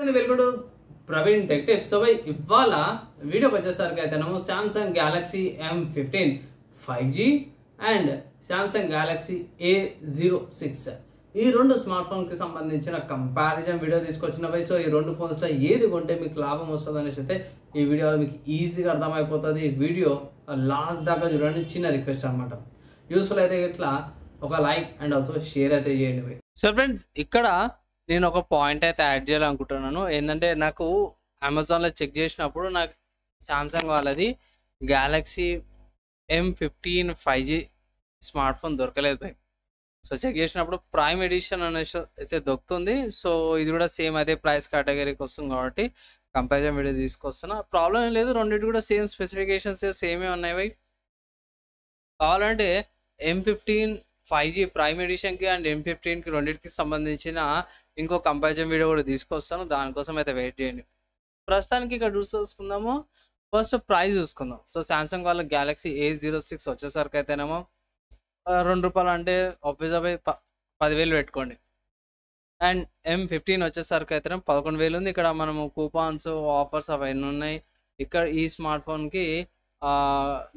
Welcome to Praveen tech tips. So by ఇవాళ వీడియోకి వచ్చేసరికి అయితేనేమో Samsung Galaxy M15 5G and Samsung Galaxy A06 ఈ రెండు స్మార్ట్ ఫోన్ కి సంబంధించిన కంపారిజన్ వీడియో తీసుకొచ్చిన బై. సో ఈ రెండు ఫోన్స్ లో ఏది కొంటే మీకు లాభం వస్తుంది అనేసి అయితే ఈ వీడియోలో మీకు ఈజీగా అర్థమైపోతుంది. ఈ వీడియో లాస్ట్ దాకా చూడండి, చిన్న రిక్వెస్ట్ అనమాట. యూస్ఫుల్ అయితే ఇట్లా ఒక లైక్ అండ్ ఆల్సో షేర్ అయితే చేయండి బై. సో ఫ్రెండ్స్, ఇక్కడ నేను ఒక పాయింట్ అయితే యాడ్ చేయాలనుకుంటున్నాను. ఏంటంటే నాకు అమెజాన్లో చెక్ చేసినప్పుడు నాకు సామ్సంగ్ వాళ్ళది Galaxy M15 5G smart phone దొరకలేదు బై. సో చెక్ చేసినప్పుడు ప్రైమ్ ఎడిషన్ అనేసి అయితే దొరుకుతుంది. సో ఇది కూడా సేమ్ అదే ప్రైస్ కేటగిరీకి వస్తుంది కాబట్టి కంపారిజన్ వీడియో తీసుకొస్తున్నా. ప్రాబ్లం ఏం లేదు, రెండింటి కూడా సేమ్ స్పెసిఫికేషన్స్ సేమే ఉన్నాయి బై. కావాలంటే M15 5G ప్రైమ్ ఎడిషన్కి అండ్ M15కి రెండింటికి సంబంధించిన ఇంకో కంపారిజన్ వీడియో కూడా తీసుకొస్తాను, దానికోసం అయితే వెయిట్ చేయండి. ప్రస్తుతానికి ఇక్కడ చూసుకుందాము. ఫస్ట్ ప్రైస్ చూసుకుందాం. సో సామ్సంగ్ వాళ్ళ గ్యాలక్సీ A06 వచ్చేసరికి అయితేనేమో ₹2 అంటే ఆబ్వియస్గా 10,000 పెట్టుకోండి. అండ్ M15 వచ్చేసరికి అయితే 11,000 ఉంది. ఇక్కడ మనము కూపాన్స్ ఆఫర్స్ అవన్నీ ఉన్నాయి. ఇక్కడ ఈ స్మార్ట్ ఫోన్కి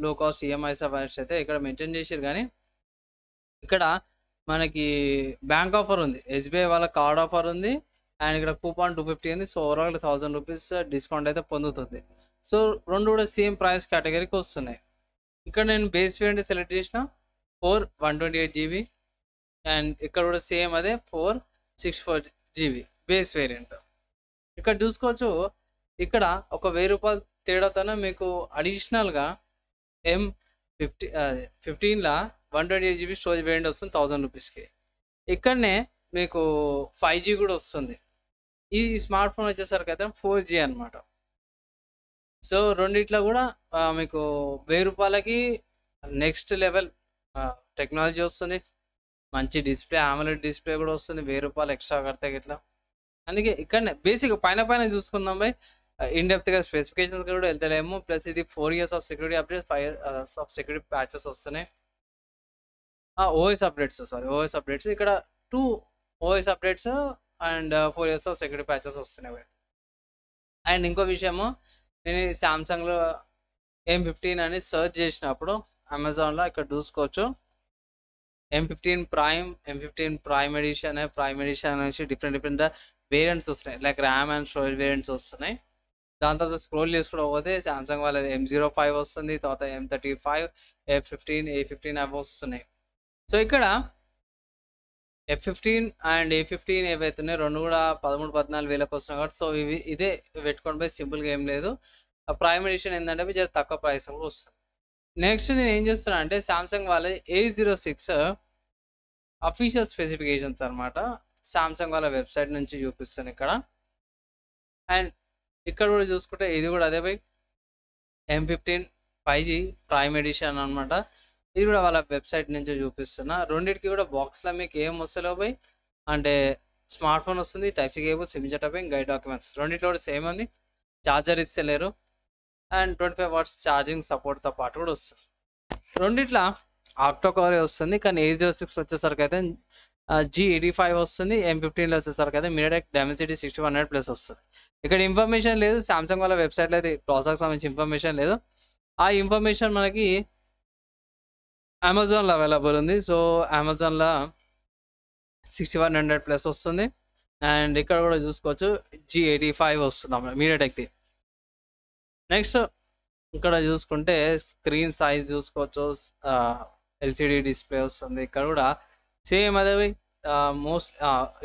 లో కాస్ట్ ఈఎంఐస్ అవన్నీ అయితే ఇక్కడ మెన్షన్ చేశారు, కానీ ఇక్కడ మనకి బ్యాంక్ ఆఫర్ ఉంది, SBI వాళ్ళ కార్డ్ ఆఫర్ ఉంది అండ్ ఇక్కడ కూపాన్ 250 ఉంది. సో ఓవరాల్ ₹1,000 డిస్కౌంట్ అయితే పొందుతుంది. సో రెండు కూడా సేమ్ ప్రైస్ కేటగిరీకి వస్తున్నాయి. ఇక్కడ నేను బేస్ వేరియంట్ సెలెక్ట్ చేసిన 128GB అండ్ ఇక్కడ కూడా సేమ్ అదే 464GB బేస్ వేరియంట్. ఇక్కడ చూసుకోవచ్చు, ఇక్కడ ఒక ₹1000 తేడాతోనే మీకు అడిషనల్గా M15లా 128GB స్టోరేజ్ వేరియంట్ వస్తుంది ₹1,000కి. ఇక్కడనే మీకు 5G కూడా వస్తుంది. ఈ స్మార్ట్ ఫోన్ వచ్చేసరికి అయితే 4G అనమాట. సో రెండిట్లో కూడా మీకు ₹1000కి నెక్స్ట్ లెవెల్ టెక్నాలజీ వస్తుంది. మంచి డిస్ప్లే, AMOLED డిస్ప్లే కూడా వస్తుంది. ₹1000 ఎక్స్ట్రా కడితే ఇట్లా. అందుకే ఇక్కడనే బేసిక్ పైన చూసుకుందాం బై. ఇన్ డెప్త్గా స్పెసిఫికేషన్స్ కూడా వెళ్తలేము. ప్లస్ ఇది 4 years of security updates, 5 years of security patches వస్తున్నాయి. OS అప్డేట్స్ ఇక్కడ 2 OS updates and 4 years of security patches వస్తున్నాయి. అండ్ ఇంకో విషయము, నేను సామ్సంగ్లో M15 అని సర్చ్ చేసినప్పుడు అమెజాన్లో ఇక్కడ చూసుకోవచ్చు, M15 ప్రైమ్ ఎడిషన్ అనేసి డిఫరెంట్ వేరియంట్స్ వస్తున్నాయి. Like RAM and storage variants వస్తున్నాయి. దాని తర్వాత స్క్రోల్ చేసుకుంటూ పోతే సామ్సంగ్ వాళ్ళది M05 వస్తుంది, తర్వాత M35, F15, A15 అవి వస్తున్నాయి. సో ఇక్కడ F15 అండ్ A15 ఏవైతున్నాయి రెండు కూడా 13-14 వేలకు వస్తున్నాయి కాబట్టి సో ఇదే పెట్టుకోండి పోయి, సింపుల్గా ఏం లేదు. ప్రైమ్ ఎడిషన్ ఏంటంటే చాలా తక్కువ ప్రైస్ కూడా వస్తుంది. నెక్స్ట్ నేను ఏం చేస్తున్నా అంటే సామ్సంగ్ వాళ్ళ A06 అఫీషియల్ స్పెసిఫికేషన్స్ అనమాట సామ్సంగ్ వాళ్ళ వెబ్సైట్ నుంచి చూపిస్తాను ఇక్కడ. అండ్ ఇక్కడ కూడా చూసుకుంటే ఇది కూడా అదే by, M15 5G prime edition అనమాట. ఇది కూడా వాళ్ళ వెబ్సైట్ నుంచి చూపిస్తున్నా. రెండింటికి కూడా బాక్స్లో మీకు ఏం వస్తలేవు బై అంటే స్మార్ట్ ఫోన్ వస్తుంది, టైప్ సి కేబుల్, సిమ్ జెటపింగ్, గైడ్ డాక్యుమెంట్స్. రెండింటిలో కూడా సేమ్ ఉంది. ఛార్జర్ ఇస్తలేరు అండ్ 25 watts ఛార్జింగ్ సపోర్ట్తో పాటు కూడా వస్తుంది. రెండిట్లా ఆక్టో కోర్ వస్తుంది, కానీ A06 వచ్చేసరికి అయితే G85 వస్తుంది. M15లో వచ్చేసరికి అయితే MediaTek Dimensity 6100+ వస్తుంది. ఇక్కడ ఇన్ఫర్మేషన్ లేదు, సామ్సంగ్ వాళ్ళ వెబ్సైట్లో అయితే ప్రాసెస్కి సంబంధించి ఇన్ఫర్మేషన్ లేదు. ఆ ఇన్ఫర్మేషన్ మనకి అమెజాన్లో అవైలబుల్ ఉంది. సో అమెజాన్లో 6100+ వస్తుంది. అండ్ ఇక్కడ కూడా చూసుకోవచ్చు G85 వస్తుంది అన్నమాట MediaTekది. నెక్స్ట్ ఇక్కడ చూసుకుంటే స్క్రీన్ సైజ్ చూసుకోవచ్చు, LCD డిస్ప్లే వస్తుంది. ఇక్కడ కూడా సేమ్ అదే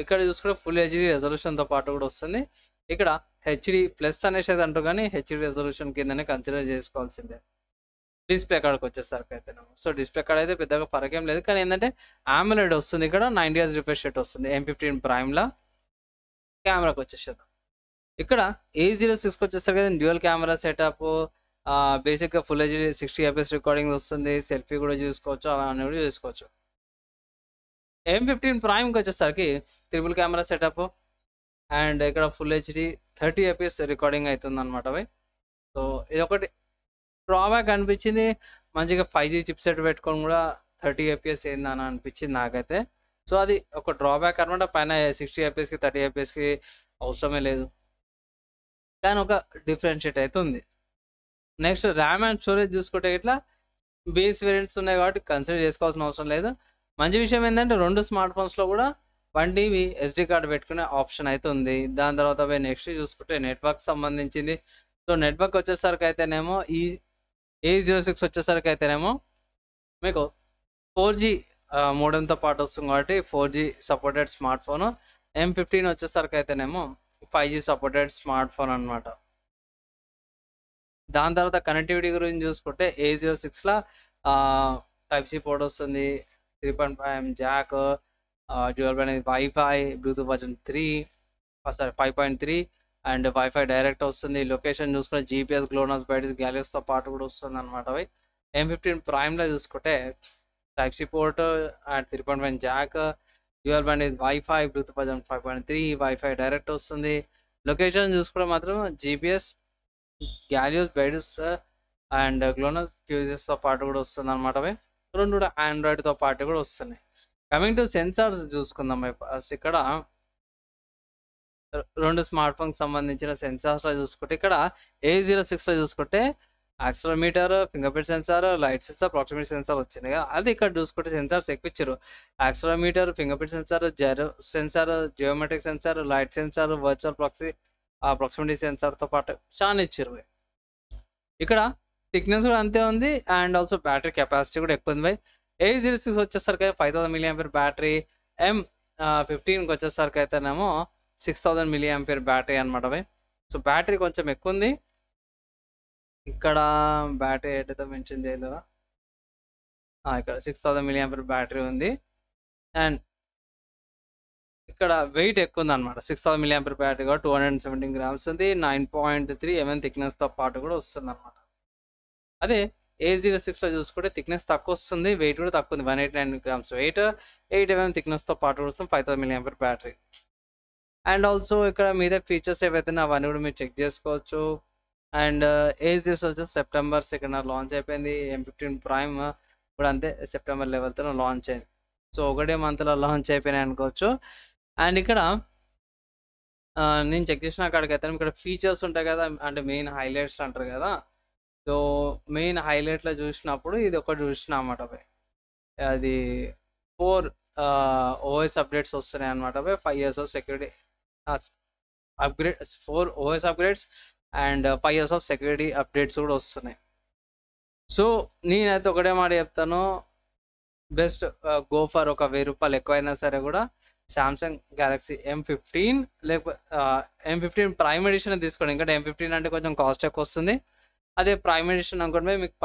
ఇక్కడ చూసుకుంటే ఫుల్ HD రెజల్యూషన్తో పాటు కూడా వస్తుంది. ఇక్కడ HD+ అనేసి అంటారు, కానీ HD రెజల్యూషన్ కిందనే కన్సిడర్ చేసుకోవాల్సిందే. డిస్ప్లే కార్డ్కి వచ్చేసరికి అయితే సో డిస్ప్లే కార్డ్ అయితే పెద్దగా ఫరకేం లేదు, కానీ ఏంటంటే AMOLED వస్తుంది. ఇక్కడ 90 Hz రిఫ్రెష్ రేట్ వస్తుంది M15 ప్రైమ్లా. కెమెరాకి వచ్చేసేద్దాం. ఇక్కడ A06కి వచ్చేసరికి అయితే డ్యూయల్ కెమెరా సెటప్, బేసిక్గా ఫుల్ HD 60 fps రికార్డింగ్ వస్తుంది. సెల్ఫీ కూడా చూసుకోవచ్చు, అవన్నీ కూడా చూసుకోవచ్చు. M15 ప్రైమ్కి వచ్చేసరికి ట్రిపుల్ కెమెరా సెటప్ అండ్ ఇక్కడ ఫుల్ HD 30 fps రికార్డింగ్ అవుతుంది అనమాట బై. సో ఇది ఒకటి డ్రాబ్యాక్ అనిపించింది. మంచిగా 5G చిప్సెట్ పెట్టుకొని కూడా 30 fps ఏందని అనిపించింది నాకైతే. సో అది ఒక డ్రాబ్యాక్ అనమాట. పైన 60 fpsకి 30 fpsకి అవసరమే లేదు. కానీ ఒక డిఫరెన్షియేట్ అయితే ఉంది. నెక్స్ట్ ర్యామ్ అండ్ స్టోరేజ్ చూసుకుంటే ఇట్లా బేస్ వేరియంట్స్ ఉన్నాయి కాబట్టి కన్సిడర్ చేసుకోవాల్సిన అవసరం లేదు. మంచి విషయం ఏంటంటే 2 స్మార్ట్ ఫోన్స్లో కూడా 1 TB SD కార్డ్ పెట్టుకునే ఆప్షన్ అయితే ఉంది. దాని తర్వాత నెక్స్ట్ చూసుకుంటే నెట్వర్క్ సంబంధించింది. సో నెట్వర్క్ వచ్చేసరికి అయితేనేమో ఈ A06 వచ్చేసరికి అయితేనేమో మీకు 4G మోడెంతో పాటు వస్తుంది కాబట్టి 4G supported smart phone. M15 వచ్చేసరికి అయితేనేమో 5G సపోర్టెడ్ స్మార్ట్ ఫోన్ అనమాట. దాని తర్వాత కనెక్టివిటీ గురించి చూసుకుంటే A06లో Type-C పోర్ట్ వస్తుంది, 3.5 Jack, dual band wifi, Bluetooth version 5.3 and wifi direct వస్తుంది. లొకేషన్ చూసుకుంటే GPS, GLONASS, BIDIS, గ్యాలక్సీతో పాటు కూడా వస్తుంది అనమాట. అవి M15 ప్రైమ్లో చూసుకుంటే Type-C port and 3.5 Jack, dual band wifi, Bluetooth version 5.3, wifi direct వస్తుంది. లొకేషన్ చూసుకుంటే మాత్రం GPS, గ్యాలియోస్, బైడస్ అండ్ గ్లోనస్ క్యూజెస్తో పాటు కూడా వస్తుంది అనమాట. అవి రెండు కూడా ఆండ్రాయిడ్తో పాటు కూడా వస్తున్నాయి. కమింగ్ టు సెన్సార్స్ చూసుకుందాం. ఫస్ట్ ఇక్కడ 2 స్మార్ట్ ఫోన్కి సంబంధించిన సెన్సార్స్లో చూసుకుంటే ఇక్కడ A06లో చూసుకుంటే accelerometer, fingerprint sensor, light sensor, proximity sensor వచ్చింది కదా. అది ఇక్కడ చూసుకుంటే సెన్సార్స్ ఎక్కువ ఇచ్చారు. Accelerometer, fingerprint sensor, gyro sensor, geometric sensor, light sensor, virtual proximity సెన్సార్తో పాటు చాలా ఇచ్చారు. ఇక్కడ థిక్నెస్ కూడా అంతే ఉంది అండ్ ఆల్సో బ్యాటరీ కెపాసిటీ కూడా ఎక్కువ ఉంది. A06 వచ్చేసరికి 5000 mAh బ్యాటరీ, M15కి వచ్చేసరికి అయితేనేమో 6000 mAh బ్యాటరీ అనమాట. సో బ్యాటరీ కొంచెం ఎక్కువ ఉంది. ఇక్కడ బ్యాటరీ ఏదైతే మెన్షన్ చేయలేదా, ఇక్కడ 6000 mAh బ్యాటరీ ఉంది అండ్ ఇక్కడ వెయిట్ ఎక్కువ ఉంది అనమాట. 6000 mAh బ్యాటరీ కూడా 217 grams ఉంది, 9.3 mm థిక్నెస్తో పాటు కూడా వస్తుంది అనమాట. అదే A06లో చూసుకుంటే థిక్నెస్ తక్కువ వస్తుంది, వెయిట్ కూడా తక్కువ ఉంది, 189 grams వెయిట్, 8 mm థిక్నెస్తో పాటు కూడా వస్తుంది, 5000 mAh బ్యాటరీ. అండ్ ఆల్సో ఇక్కడ మీద ఫీచర్స్ ఏవైతే అవన్నీ కూడా మీరు చెక్ చేసుకోవచ్చు. అండ్ A06 వచ్చేసి September 2nd లాంచ్ అయిపోయింది. M15 ప్రైమ్ కూడా అంతే, September 11th లాంచ్ అయింది. సో ఒకటే మంత్లో లాంచ్ అయిపోయినాయి అనుకోవచ్చు. అండ్ ఇక్కడ నేను చెక్ చేసిన కాడికి అయితే ఇక్కడ ఫీచర్స్ ఉంటాయి కదా, అంటే మెయిన్ హైలైట్స్ అంటారు కదా. సో మెయిన్ హైలైట్లో చూసినప్పుడు ఇది ఒకటి చూసిన అనమాట. అది 4 OS అప్డేట్స్ వస్తున్నాయి అనమాట. 5 years of security upgrade, 4 OS upgrades and 5 years of security updates కూడా వస్తున్నాయి. సో నేనైతే ఒకటే మాట చెప్తాను, బెస్ట్ గో ఫర్ ఒక 1000 రూపాయలు ఎక్కువైనా సరే కూడా సామ్సంగ్ గ్యాలక్సీ M15 లేకపోతే M15 ప్రైమ్ ఎడిషన్ తీసుకోండి. ఇంకా M15 అంటే కొంచెం కాస్ట్ ఎక్కువ వస్తుంది. అదే ప్రైమ్ ఎడిషన్ అనుకోండి మీకు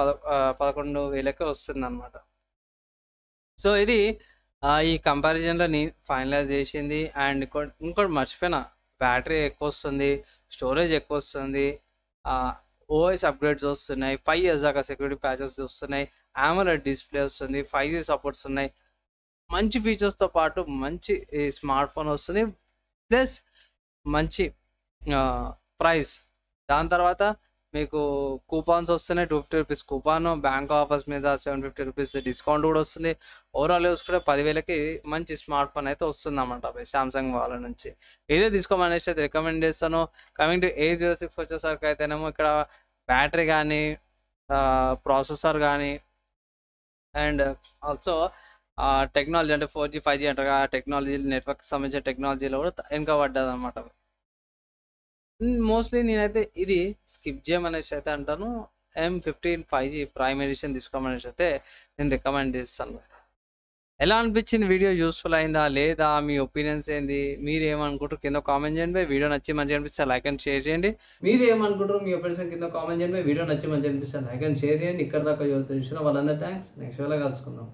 11,000కే వస్తుంది అనమాట. సో ఇది ఈ కంపారిజన్లో నేను ఫైనలైజ్ చేసింది. అండ్ ఇంకోటి మర్చిపోయినా, బ్యాటరీ ఎక్కువ వస్తుంది, స్టోరేజ్ ఎక్కువ వస్తుంది, OS అప్గ్రేడ్స్ వస్తున్నాయి, 5 years దాకా సెక్యూరిటీ ప్యాచెస్ వస్తున్నాయి, AMOLED డిస్ప్లే వస్తుంది, 5G సపోర్ట్స్ ఉన్నాయి, మంచి ఫీచర్స్తో పాటు మంచి స్మార్ట్ ఫోన్ వస్తుంది, ప్లస్ మంచి ప్రైస్. దాని తర్వాత మీకు కూపాన్స్ వస్తున్నాయి, 250 రూపీస్ కూపాన్, బ్యాంక్ ఆఫర్స్ మీద 750 రూపీస్ డిస్కౌంట్ కూడా వస్తుంది. ఓవరాల్ చూసుకుంటే 10,000కి మంచి స్మార్ట్ ఫోన్ అయితే వస్తుంది అన్నమాట సామ్సంగ్ వాళ్ళ నుంచి. ఇదే తీసుకోమనేసి అయితే రికమెండ్ చేస్తాను. కమింగ్ టు A06 వచ్చేసరికి అయితేనేమో ఇక్కడ బ్యాటరీ కానీ, ప్రాసెసర్ కానీ అండ్ ఆల్సో టెక్నాలజీ అంటే 4G 5G అంటారు కదా, టెక్నాలజీ నెట్వర్క్ సంబంధించిన టెక్నాలజీలో కూడా వెనక పడ్డది అనమాట. మోస్ట్లీ నేనైతే ఇది స్కిప్ చేయమనేసి అయితే అంటాను. M15 5G ప్రైమ్ ఎడిషన్ తీసుకోమనేసి అయితే నేను రికమెండ్ చేస్తాను. ఎలా అనిపించింది వీడియో? యూస్ఫుల్ అయిందా లేదా? మీ ఒపీనియన్స్ ఏంది? మీరు ఏమనుకుంటారు కింద కామెంట్ చేయండి. వీడియో నచ్చి మంచిగా అనిపిస్తే లైక్ అండ్ షేర్ చేయండి. మీరు ఏమనుకుంటారు? మీ ఒపీనియన్స్ కింద కామెంట్ చేయండి. వీడియో నచ్చి మంచిగా అనిపిస్తే లైక్ అండ్ షేర్ చేయండి. ఇక్కడ దాకా చూసిన వాళ్ళందరూ థ్యాంక్స్. నెక్స్ట్ వీడియోలో కలుసుకుందాం.